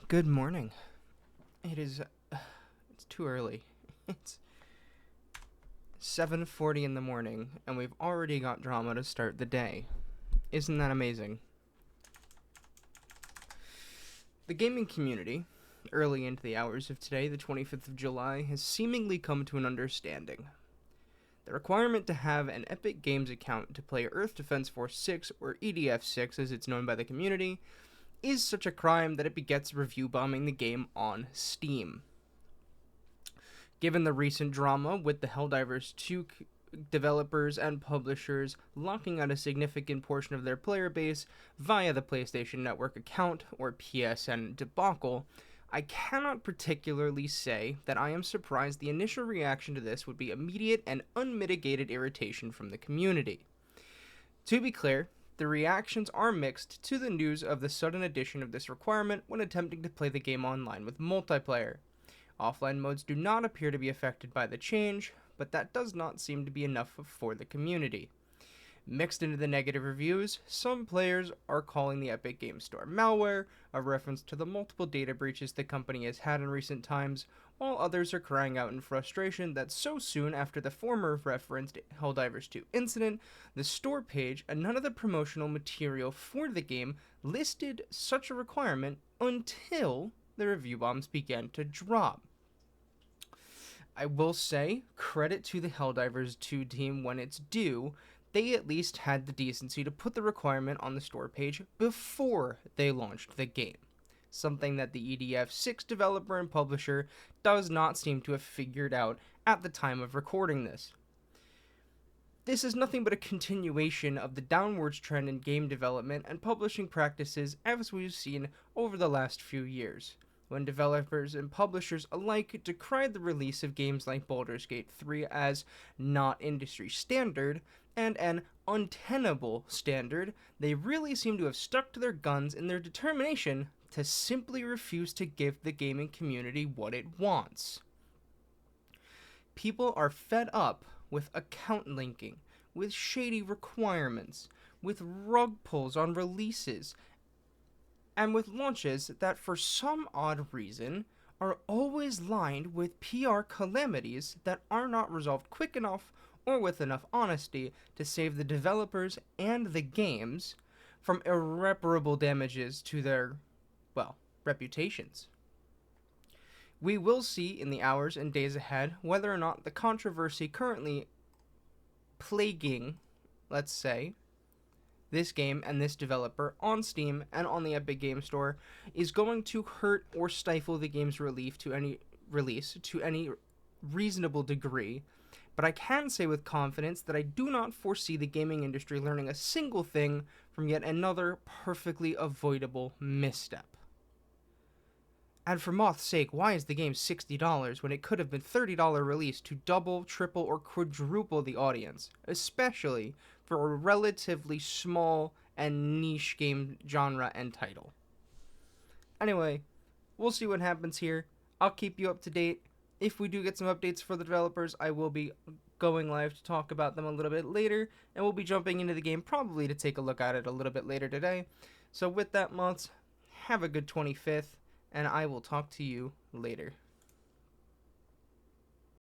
Good morning. It is. It's too early. It's 7:40 in the morning, and we've already got drama to start the day. Isn't that amazing? The gaming community, early into the hours of today, the 25th of July, has seemingly come to an understanding. The requirement to have an Epic Games account to play Earth Defense Force 6, or EDF 6 as it's known by the community, is such a crime that it begets review bombing the game on Steam. Given the recent drama with the Helldivers 2 developers and publishers locking out a significant portion of their player base via the PlayStation Network account, or PSN debacle, I cannot particularly say that I am surprised the initial reaction to this would be immediate and unmitigated irritation from the community. To be clear, the reactions are mixed to the news of the sudden addition of this requirement when attempting to play the game online with multiplayer. Offline modes do not appear to be affected by the change, but that does not seem to be enough for the community. Mixed into the negative reviews, some players are calling the Epic Games Store malware, a reference to the multiple data breaches the company has had in recent times, while others are crying out in frustration that so soon after the former referenced Helldivers 2 incident, the store page and none of the promotional material for the game listed such a requirement until the review bombs began to drop. I will say, credit to the Helldivers 2 team when it's due, they at least had the decency to put the requirement on the store page before they launched the game. Something that the EDF 6 developer and publisher does not seem to have figured out at the time of recording this. This is nothing but a continuation of the downwards trend in game development and publishing practices as we've seen over the last few years, when developers and publishers alike decried the release of games like Baldur's Gate 3 as not industry standard and an untenable standard. They really seem to have stuck to their guns in their determination to simply refuse to give the gaming community what it wants. People are fed up with account linking, with shady requirements, with rug pulls on releases, and with launches that for some odd reason are always lined with PR calamities that are not resolved quick enough or with enough honesty to save the developers and the games from irreparable damages to their, reputations. We will see in the hours and days ahead whether or not the controversy currently plaguing, let's say, this game and this developer on Steam and on the Epic Game Store is going to hurt or stifle the game's release to any reasonable degree. But I can say with confidence that I do not foresee the gaming industry learning a single thing from yet another perfectly avoidable misstep. And for Moth's sake, why is the game $60 when it could have been $30 release to double, triple, or quadruple the audience, especially for a relatively small and niche game genre and title? Anyway, we'll see what happens here. I'll keep you up to date. If we do get some updates for the developers, I will be going live to talk about them a little bit later, and we'll be jumping into the game probably to take a look at it a little bit later today. So with that, Moths, have a good 25th, and I will talk to you later.